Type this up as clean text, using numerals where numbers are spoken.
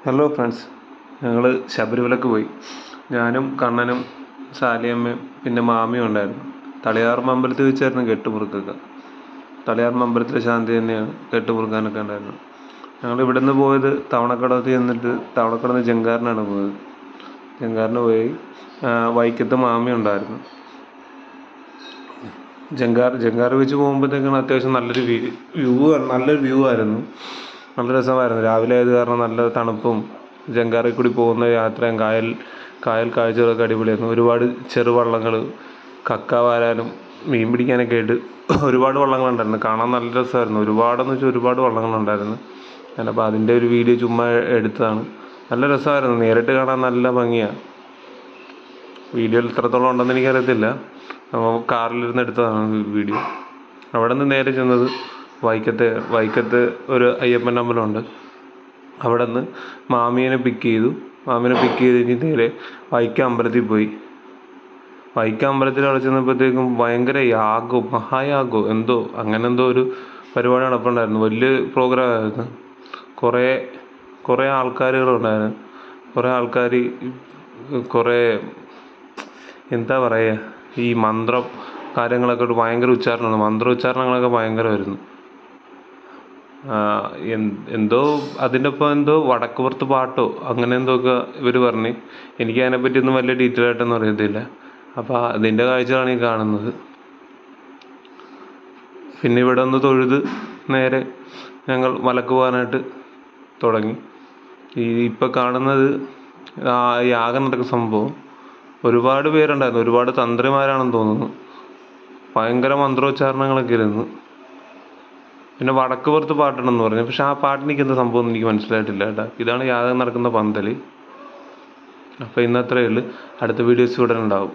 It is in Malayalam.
ഹലോ ഫ്രണ്ട്സ്, ഞങ്ങൾ ശബരിമലക്ക് പോയി. ഞാനും കണ്ണനും സാലിയമ്മയും പിന്നെ മാമിയും ഉണ്ടായിരുന്നു. തളിയാർമ്മ അമ്പലത്തിൽ വെച്ചായിരുന്നു കെട്ടുമുറുക്കൊക്കെ. തളിയാർമ്മ അമ്പലത്തിലെ ശാന്തി തന്നെയാണ് കെട്ടുമുറുക്കാനൊക്കെ ഉണ്ടായിരുന്നത്. ഞങ്ങൾ ഇവിടെ നിന്ന് പോയത് തവണക്കടത്ത് ചെന്നിട്ട് തവണക്കടന്ന് ജങ്കാറിനാണ് പോയത്. ജങ്കാറിന് പോയി വൈക്കത്ത് മാമി ഉണ്ടായിരുന്നു. ജങ്കാർ വെച്ച് പോകുമ്പോഴത്തേക്കാണ് അത്യാവശ്യം നല്ലൊരു വ്യൂ ആയിരുന്നു. നല്ല രസമായിരുന്നു. രാവിലെ ആയത് കാരണം നല്ല തണുപ്പും ജങ്കാറിൽ കൂടി പോകുന്ന യാത്രയും കായൽ കാഴ്ചകളൊക്കെ അടിപൊളിയായിരുന്നു. ഒരുപാട് ചെറുവള്ളങ്ങൾ, കക്ക വാരാനും മീൻ പിടിക്കാനൊക്കെ ആയിട്ട് ഒരുപാട് വള്ളങ്ങളുണ്ടായിരുന്നു. കാണാൻ നല്ല രസമായിരുന്നു. ഒരുപാടെന്ന് വെച്ചാൽ ഒരുപാട് വള്ളങ്ങളുണ്ടായിരുന്നു. ഞാനപ്പോൾ അതിൻ്റെ ഒരു വീഡിയോ ചുമ്മാ എടുത്തതാണ്. നല്ല രസമായിരുന്നു. നേരിട്ട് കാണാൻ നല്ല ഭംഗിയാണ്. വീഡിയോയിൽ ഇത്രത്തോളം ഉണ്ടെന്ന് എനിക്കറിയത്തില്ല. കാറിലിരുന്ന് എടുത്തതാണ് വീഡിയോ. അവിടെ നിന്ന് നേരെ ചെന്നത് വൈക്കത്ത് ഒരു അയ്യപ്പൻ അമ്പലമുണ്ട്. അവിടെ നിന്ന് മാമീനെ പിക്ക് ചെയ്തു കഴിഞ്ഞ് നേരെ വൈക്കം അമ്പലത്തിൽ പോയി. വൈക്കം അമ്പലത്തിൽ അവിടെ ചെന്നപ്പോഴത്തേക്കും ഭയങ്കര മഹായാഗോ എന്തോ ഒരു പരിപാടി നടപ്പുണ്ടായിരുന്നു. വലിയ പ്രോഗ്രാമായിരുന്നു. കുറേ ആൾക്കാരുകളുണ്ടായിരുന്നു. കുറേ എന്താ പറയുക, ഈ മന്ത്രം കാര്യങ്ങളൊക്കെ ഭയങ്കര ഉച്ചാരണമാണ്. മന്ത്രോച്ചാരണങ്ങളൊക്കെ ഭയങ്കരമായിരുന്നു. അതിൻ്റെ ഒപ്പം വടക്കുപുറത്ത് പാട്ടോ അങ്ങനെ ഒക്കെ ഇവർ പറഞ്ഞ്. എനിക്ക് അതിനെപ്പറ്റിയൊന്നും വലിയ ഡീറ്റെയിൽ ആയിട്ടൊന്നും അറിയത്തില്ല. അപ്പോൾ അതിൻ്റെ കാഴ്ചകളാണ് ഈ കാണുന്നത്. പിന്നെ ഇവിടെ ഒന്ന് തൊഴുത് നേരെ ഞങ്ങൾ മലക്ക് പോകാനായിട്ട് തുടങ്ങി. ഇപ്പോൾ കാണുന്നത് യാഗം നടക്കുന്ന സംഭവം. ഒരുപാട് പേരുണ്ടായിരുന്നു. ഒരുപാട് തന്ത്രിമാരാണെന്ന് തോന്നുന്നു. ഭയങ്കര മന്ത്രോച്ചാരണങ്ങളൊക്കെ ഇരുന്നു. പിന്നെ വടക്കുപുറത്ത് പാട്ടുണ്ടെന്ന് പറഞ്ഞു. പക്ഷെ ആ പാട്ടിനെനിക്ക് എന്താ സംഭവം എനിക്ക് മനസ്സിലായിട്ടില്ല കേട്ടോ. ഇതാണ് യാഗം നടക്കുന്ന പന്തൽ. അപ്പോൾ ഇന്നത്രയേ ഉള്ളൂ. അടുത്ത വീഡിയോസ് ഉടൻ ഉണ്ടാവും.